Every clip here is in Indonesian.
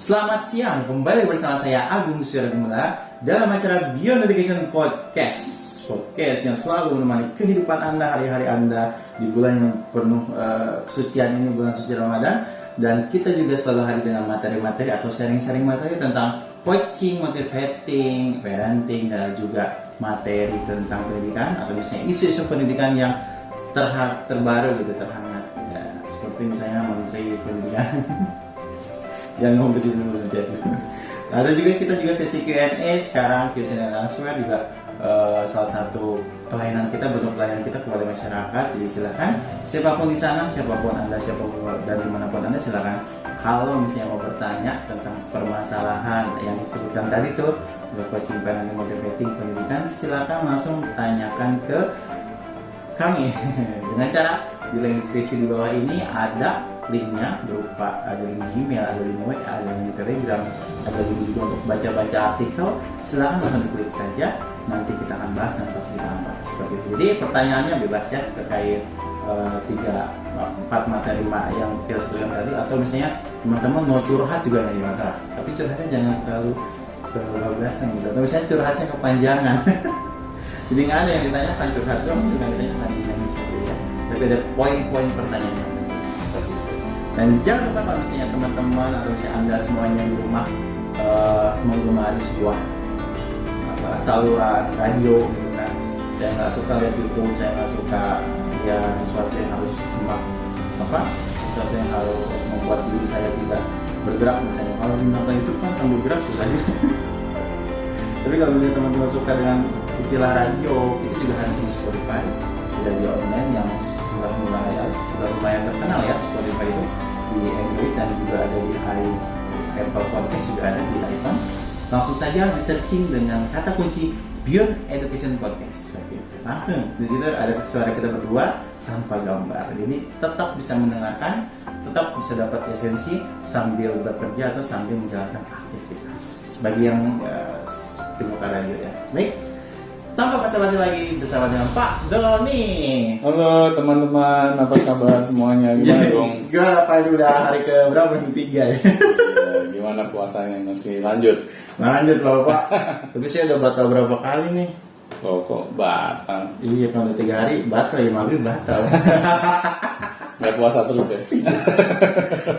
Selamat siang, kembali bersama saya Agung Suragumula dalam acara Beyond Education Podcast yang selalu menemani kehidupan Anda, hari-hari Anda di bulan yang penuh kesucian ini, bulan suci Ramadan. Dan kita juga selalu hadir dengan materi-materi atau sharing-sharing materi tentang coaching, motivating, parenting, dan juga materi tentang pendidikan atau misalnya isu-isu pendidikan yang terbaru gitu, terhangat ya, seperti misalnya Menteri Pendidikan yang ngurusin dulu jadi. Ada juga kita juga sesi Q&A sekarang, question and answer juga salah satu pelayanan kita, bentuk pelayanan kita kepada masyarakat. Jadi silakan siapapun di sana, siapapun Anda, siapapun dan dimanapun Anda, silakan kalau misalnya mau bertanya tentang permasalahan yang disebutkan tadi tuh, coaching, parenting, motivating, pendidikan, silakan langsung tanyakan ke kami dengan cara di link deskripsi di bawah ini ada linknya, berupa ada link Gmail, ada link WA, ada link Telegram, ada link juga untuk baca-baca artikel. Silakan langsung diklik saja, nanti kita akan bahas dan pasti kita akan bahas seperti itu. Jadi pertanyaannya bebas ya terkait 3-4 materi yang kita sebutkan tadi, atau misalnya teman-teman mau curhat juga nggak masalah, tapi curhatnya jangan terlalu kebablasan gitu, atau misalnya curhatnya kepanjangan. Jadi nggak ada yang ditanyakan, curhat dong, dengan ditanyakan seperti itu ya. Tapi ada poin-poin pertanyaan. Dan jangan lupa kalau misalnya teman-teman atau misalnya Anda semuanya di rumah menggemari sebuah saluran radio gitu kan, saya nggak suka lihat YouTube, saya nggak suka ya sesuatu yang harus sesuatu yang harus membuat diri saya tidak bergerak. Misalnya kalau menonton YouTube kan sambil bergerak susah juga. Tapi kalau misalnya teman-teman suka dengan istilah radio, itu juga ada di Spotify, di radio online yang sudah lumayan terkenal ya. Spotify itu di Android dan juga ada di Apple Podcast, juga ada di iPhone. Langsung saja di searching dengan kata kunci Beyond Education Podcast. Langsung di situ ada suara kita berdua tanpa gambar. Jadi tetap bisa mendengarkan, tetap bisa dapat esensi sambil bekerja atau sambil menjalankan aktivitas. Bagi yang pengusaha radio ya. Baik. Tanpa basa-basi lagi bersama dengan Pak Doni. Halo teman-teman, apa kabar semuanya? Gimana dong? Gimana Pak, itu udah hari ke berapa? Yang 3 ya? Gimana puasanya, masih lanjut? Lanjut loh Pak. Tapi saya udah batal berapa kali nih? Loh kok batal? Iya, kalau udah 3 hari batal ya, maghrib batal. Gak puasa terus ya?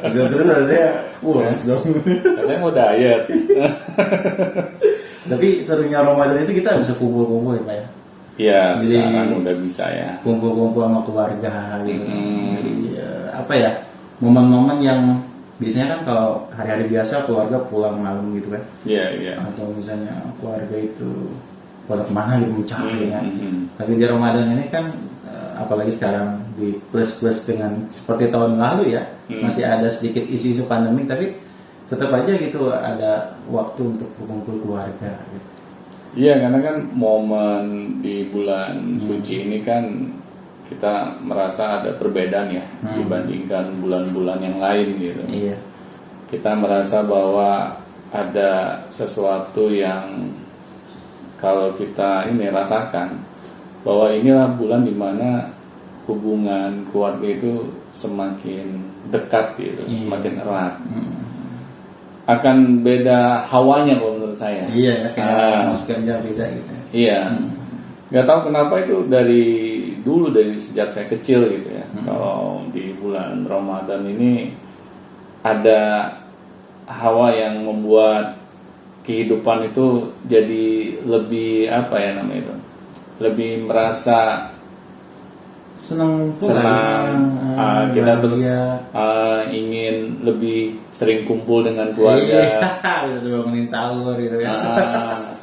Bisa terus saya puas dong. Katanya mau diet. Tapi serunya Ramadan itu kita bisa kumpul-kumpul ya Pak ya? Iya, Jadi, sekarang udah bisa ya. Kumpul-kumpul sama keluarga gitu. Jadi apa ya, momen-momen yang biasanya kan kalau hari-hari biasa keluarga pulang malam gitu kan? Iya. Atau misalnya keluarga itu pada kemana gitu mencari kan? Tapi di Ramadan ini kan apalagi sekarang di plus dengan seperti tahun lalu ya, masih ada sedikit isu-isu pandemik, tapi tetap aja gitu ada waktu untuk berkumpul keluarga gitu. Iya, karena kan momen di bulan suci ini kan kita merasa ada perbedaan ya dibandingkan bulan-bulan yang lain gitu. Iya. Kita merasa bahwa ada sesuatu yang kalau kita ini rasakan bahwa inilah bulan dimana hubungan keluarga itu semakin dekat gitu, semakin erat. Akan beda hawanya kalau menurut saya. Iya, kayak masuknya beda gitu. Iya. Nggak tahu kenapa itu dari dulu, dari sejak saya kecil gitu ya. Kalau di bulan Ramadan ini ada hawa yang membuat kehidupan itu jadi lebih lebih merasa senang, kita terus ingin lebih sering kumpul dengan keluarga. Bisa bangunin sahur gitu kan.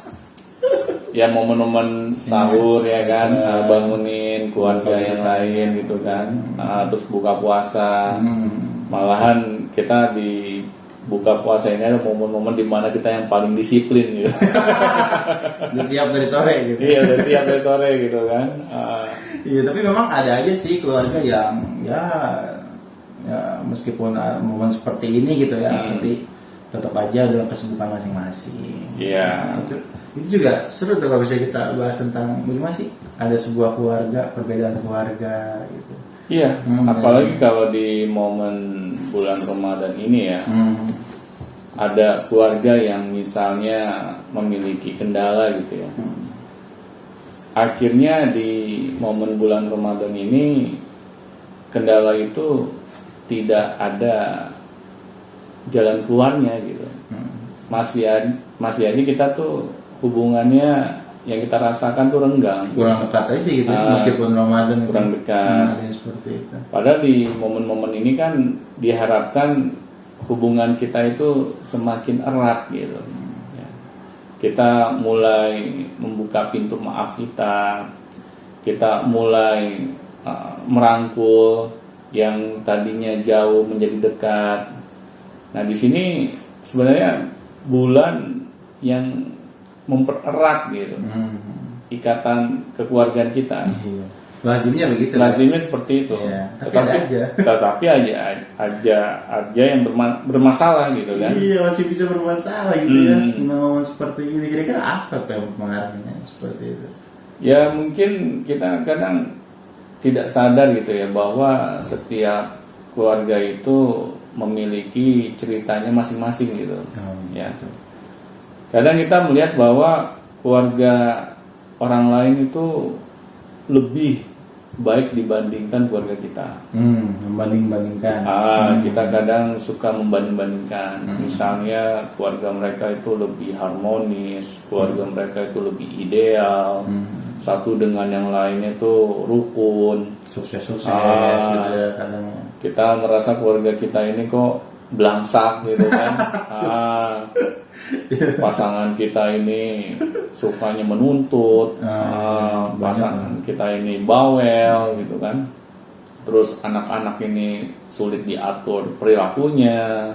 Ya momen-momen sahur ya kan, bangunin keluarga yang lain gitu kan, terus buka puasa. Malahan kita di buka puasa ini ada momen-momen dimana kita yang paling disiplin gitu. Udah siap dari sore gitu. Iya, udah siap dari sore gitu kan. Iya, tapi memang ada aja sih keluarga yang ya meskipun momen seperti ini gitu ya, tapi tetap aja dengan kesibukan masing-masing. Iya. Nah, itu juga seru tuh kalau bisa kita bahas tentang bagaimana sih ada sebuah keluarga, perbedaan keluarga gitu. Iya, apalagi kalau di momen bulan Ramadan ini ya, ada keluarga yang misalnya memiliki kendala gitu ya. Akhirnya di momen bulan Ramadan ini kendala itu tidak ada jalan keluarnya gitu. Masih aja kita tuh hubungannya yang kita rasakan tuh renggang. Kurang dekat aja gitu, meskipun Ramadan kurang dekat. Seperti itu. Padahal di momen-momen ini kan diharapkan hubungan kita itu semakin erat gitu. Ya. Kita mulai membuka pintu maaf kita mulai merangkul yang tadinya jauh menjadi dekat. Nah di sini sebenarnya bulan yang mempererat gitu ikatan kekeluargaan kita. Lazimnya begitu. Lazimnya seperti itu. Ya, tetapi aja yang bermasalah gitu kan. Iya, masih bisa bermasalah gitu ya. Momen seperti ini kira-kira apa yang mengarahnya seperti itu? Ya mungkin kita kadang tidak sadar gitu ya bahwa setiap keluarga itu memiliki ceritanya masing-masing gitu. Ya. Kadang kita melihat bahwa keluarga orang lain itu lebih baik dibandingkan keluarga kita. Membanding-bandingkan. Kita kadang suka membanding-bandingkan. Misalnya keluarga mereka itu lebih harmonis, keluarga mereka itu lebih ideal. Satu dengan yang lainnya itu rukun, sukses-sukses. Kadang kita merasa keluarga kita ini kok belangsak gitu kan. Pasangan kita ini sukanya menuntut, pasangan kita ini bawel gitu kan. Terus anak-anak ini sulit diatur perilakunya.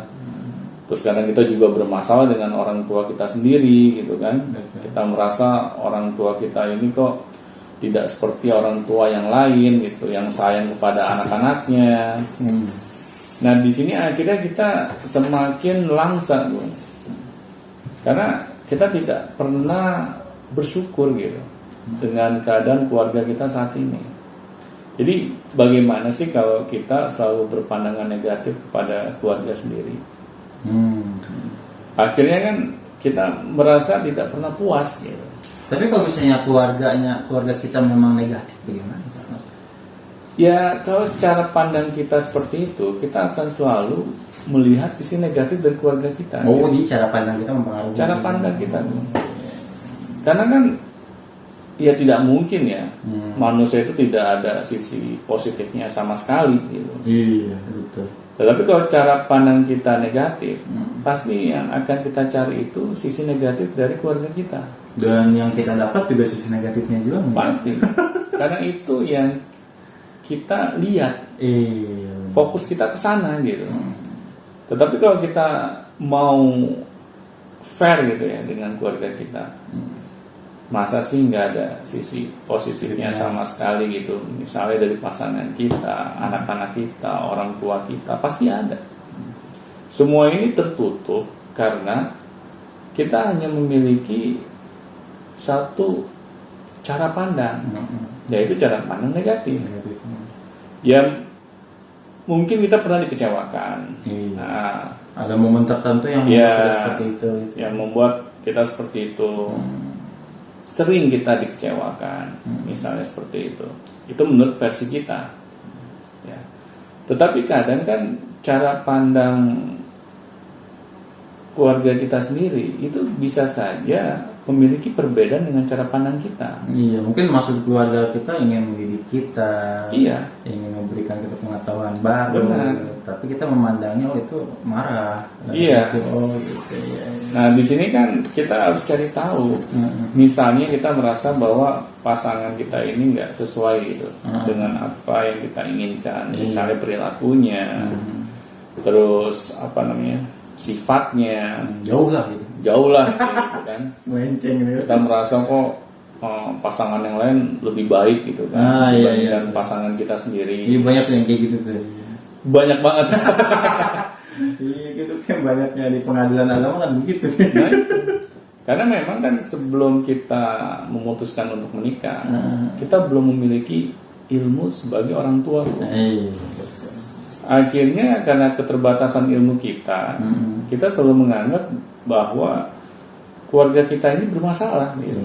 Terus kadang kita juga bermasalah dengan orang tua kita sendiri gitu kan. Kita merasa orang tua kita ini kok tidak seperti orang tua yang lain gitu, yang sayang kepada anak-anaknya. Nah di sini akhirnya kita semakin langsa, karena kita tidak pernah bersyukur gitu dengan keadaan keluarga kita saat ini. Jadi bagaimana sih kalau kita selalu berpandangan negatif kepada keluarga sendiri? Akhirnya kan kita merasa tidak pernah puas gitu. Tapi kalau misalnya keluarga kita memang negatif, bagaimana? Ya kalau cara pandang kita seperti itu, kita akan selalu melihat sisi negatif dari keluarga kita. Jadi cara pandang kita mempengaruhi. Cara pandang kita tuh. Karena kan ya tidak mungkin ya manusia itu tidak ada sisi positifnya sama sekali gitu. Iya betul. Tetapi kalau cara pandang kita negatif, pasti yang akan kita cari itu sisi negatif dari keluarga kita. Dan yang kita dapat juga sisi negatifnya juga. Pasti. Karena itu yang kita lihat. Fokus kita ke sana gitu. Tetapi kalau kita mau fair gitu ya dengan keluarga kita, masa sih nggak ada sisi positifnya sama sekali gitu. Misalnya dari pasangan kita, anak-anak kita, orang tua kita, pasti ada. Semua ini tertutup karena kita hanya memiliki satu cara pandang, yaitu cara pandang negatif. Yang mungkin kita pernah dikecewakan. Nah, ada momen tertentu yang membuat kita seperti itu. Yang membuat kita seperti itu. Sering kita dikecewakan, misalnya seperti itu. Itu menurut versi kita. Ya. Tetapi kadang kan cara pandang keluarga kita sendiri itu bisa saja memiliki perbedaan dengan cara pandang kita. Iya, mungkin maksud keluarga kita ingin mendidik kita, ingin memberikan kita pengetahuan baru. Benar. Tapi kita memandangnya itu marah. Iya. Gitu, ya. Nah di sini kan kita harus cari tahu. Misalnya kita merasa bahwa pasangan kita ini nggak sesuai gitu dengan apa yang kita inginkan. Misalnya perilakunya, terus sifatnya jauh lah gitu kan. Melenceng gitu. Kita merasa kok pasangan yang lain lebih baik gitu kan dibandingkan pasangan kita sendiri. Iya banyak yang kayak gitu tuh. Banyak banget. Iya gitu kan, banyaknya di pengadilan agama kan begitu. Nah, karena memang kan sebelum kita memutuskan untuk menikah, kita belum memiliki ilmu sebagai orang tua. akhirnya karena keterbatasan ilmu kita, kita selalu menganggap bahwa keluarga kita ini bermasalah gitu.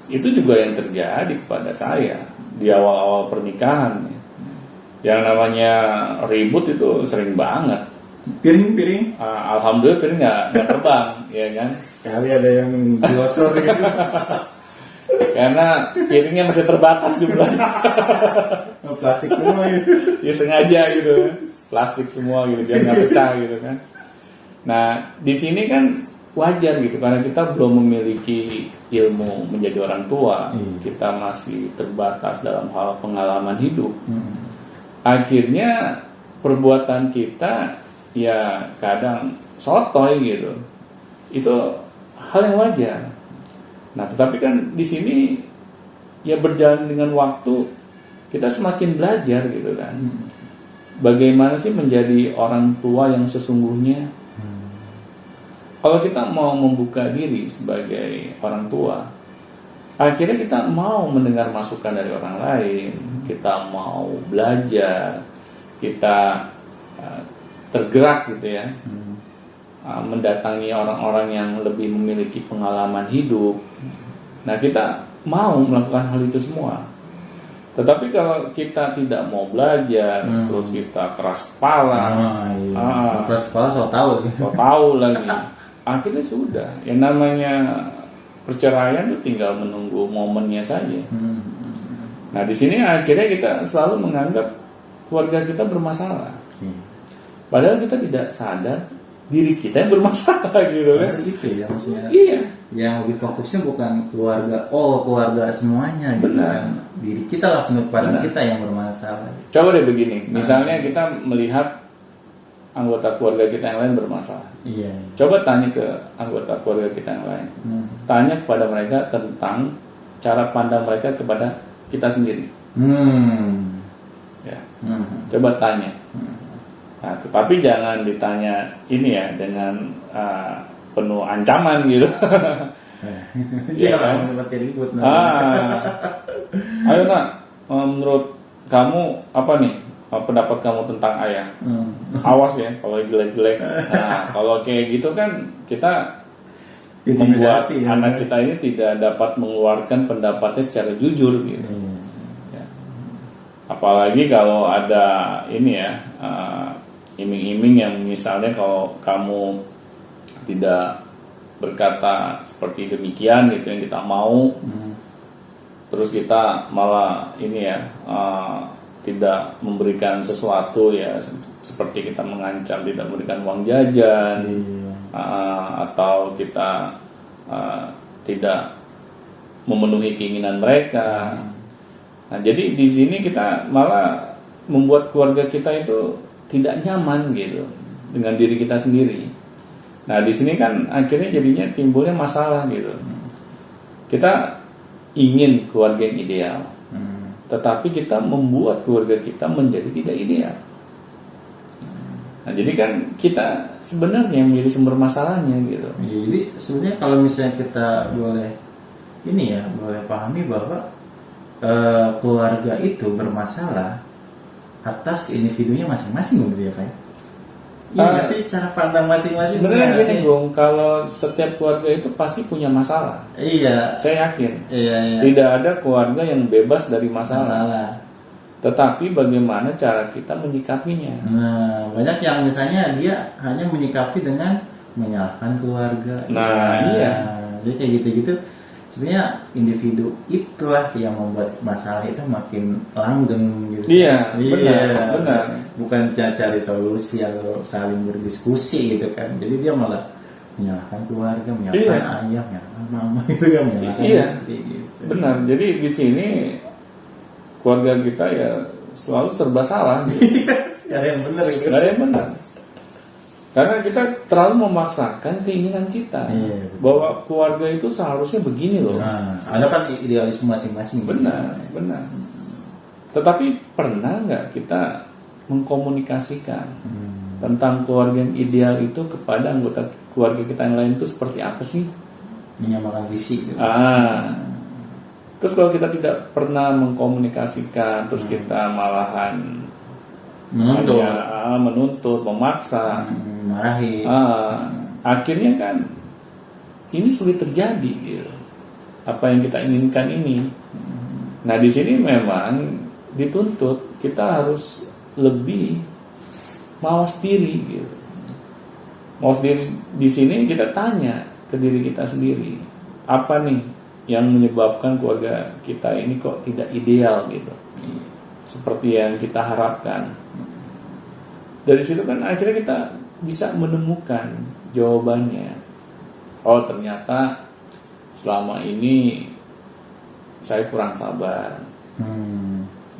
Itu juga yang terjadi kepada saya di awal-awal pernikahan. Yang namanya ribut itu sering banget. Piring. Alhamdulillah piring nggak terbang, ya kan? Kali ada yang glosor gitu. Karena piringnya masih terbatas jumlahnya. Plastik semua gitu. Ya sengaja gitu, plastik semua gitu, biar nggak pecah gitu kan. Nah di sini kan wajar gitu, karena kita belum memiliki ilmu menjadi orang tua, kita masih terbatas dalam hal pengalaman hidup. Akhirnya perbuatan kita ya kadang sotoy gitu, itu hal yang wajar. Nah tetapi kan di sini ya berjalan dengan waktu kita semakin belajar gitu kan, bagaimana sih menjadi orang tua yang sesungguhnya. Kalau kita mau membuka diri sebagai orang tua, akhirnya kita mau mendengar masukan dari orang lain, kita mau belajar, kita tergerak gitu ya, mendatangi orang-orang yang lebih memiliki pengalaman hidup. Nah kita mau melakukan hal itu semua. Tetapi kalau kita tidak mau belajar, terus kita keras kepala, keras kepala so tahu lagi, akhirnya sudah. Yang namanya perceraian itu tinggal menunggu momennya saja. Nah di sini akhirnya kita selalu menganggap keluarga kita bermasalah, padahal kita tidak sadar diri kita yang bermasalah gitu kan. Gitu ya maksudnya. Iya. Yang lebih fokusnya bukan keluarga semuanya gitu kan. Diri kita lah, sudut pandang kita yang bermasalah. Coba deh begini, misalnya kita melihat anggota keluarga kita yang lain bermasalah. Iya. Coba tanya ke anggota keluarga kita yang lain. Tanya kepada mereka tentang cara pandang mereka kepada kita sendiri. Ya. Coba tanya. Nah, tetapi jangan ditanya ini ya dengan penuh ancaman gitu. Iya kan, masih ribut. Ayo nak, menurut kamu apa nih pendapat kamu tentang ayah? Awas ya kalau jelek-jelek. Nah, kalau kayak gitu kan kita membuat anak kita ini tidak dapat mengeluarkan pendapatnya secara jujur gitu. Ya. Apalagi kalau ada ini ya, iming-iming yang misalnya kalau kamu tidak berkata seperti demikian gitu yang kita mau, terus kita malah ini ya tidak memberikan sesuatu ya, seperti kita mengancam tidak memberikan uang jajan, atau kita tidak memenuhi keinginan mereka. Nah jadi di sini kita malah membuat keluarga kita itu tidak nyaman gitu dengan diri kita sendiri. Nah di sini kan akhirnya jadinya timbulnya masalah gitu. Kita ingin keluarga yang ideal, tetapi kita membuat keluarga kita menjadi tidak ideal. Nah jadi kan kita sebenarnya yang menjadi sumber masalahnya gitu. Jadi sebenarnya kalau misalnya kita boleh pahami bahwa keluarga itu bermasalah atas individunya masing-masing gitu ya kayak. Iya nggak sih cara pandang masing-masing. Sebenarnya gini Bung, kalau setiap keluarga itu pasti punya masalah. Iya. Saya yakin. Iya. Tidak ada keluarga yang bebas dari masalah. Tetapi bagaimana cara kita menyikapinya? Nah, banyak yang misalnya dia hanya menyikapi dengan menyalahkan keluarga. Nah, iya. Jadi kayak gitu-gitu. Sebenarnya individu itulah yang membuat masalah itu makin langgeng gitu. Iya, benar. Bukan cari solusi atau saling berdiskusi gitu kan. Jadi dia malah menyalahkan keluarga, menyalahkan ayah, menyalahkan mama gitu kan, menyalahkan istri gitu. Benar. Jadi di sini keluarga kita ya selalu serba salah. Gitu. Gak ada yang benar gitu. Gak ada yang benar. Karena kita terlalu memaksakan keinginan kita bahwa keluarga itu seharusnya begini loh. Nah, ada kan idealisme masing-masing. Benar. Tetapi pernah nggak kita mengkomunikasikan tentang keluarga yang ideal itu kepada anggota keluarga kita yang lain itu seperti apa sih? Menyamakan visi. Gitu. Terus kalau kita tidak pernah mengkomunikasikan, terus kita malahan Menuntut. Menuntut, memaksa. Marahi. Akhirnya kan ini sulit terjadi gitu. Apa yang kita inginkan ini. Nah di sini memang dituntut kita harus lebih mawas diri gitu. Mawas diri di sini kita tanya ke diri kita sendiri, apa nih yang menyebabkan keluarga kita ini kok tidak ideal gitu, seperti yang kita harapkan. Dari situ kan akhirnya kita bisa menemukan jawabannya. Oh ternyata selama ini saya kurang sabar.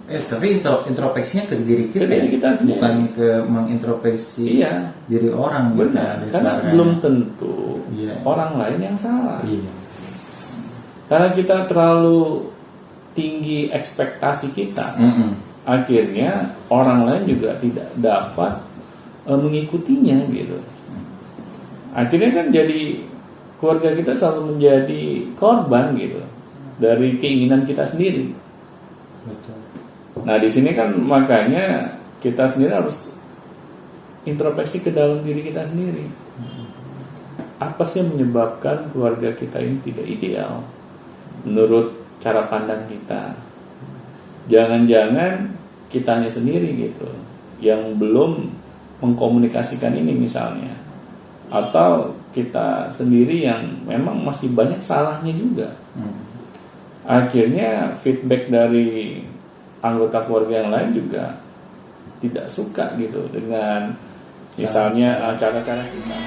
Tapi introspeksinya ke diri kita, ke diri kita sendiri, bukan ke mengintrospeksi diri orang. Benar, karena belum tentu orang lain yang salah. Karena kita terlalu tinggi ekspektasi kita, akhirnya orang lain juga tidak dapat mengikutinya gitu. Akhirnya kan jadi keluarga kita selalu menjadi korban gitu dari keinginan kita sendiri. Betul. Nah di sini kan makanya kita sendiri harus introspeksi ke dalam diri kita sendiri. Apa sih yang menyebabkan keluarga kita ini tidak ideal menurut cara pandang kita? Jangan-jangan kitanya sendiri gitu yang belum mengkomunikasikan ini misalnya, atau kita sendiri yang memang masih banyak salahnya juga. Akhirnya feedback dari anggota keluarga yang lain juga tidak suka gitu dengan misalnya cara-cara kita.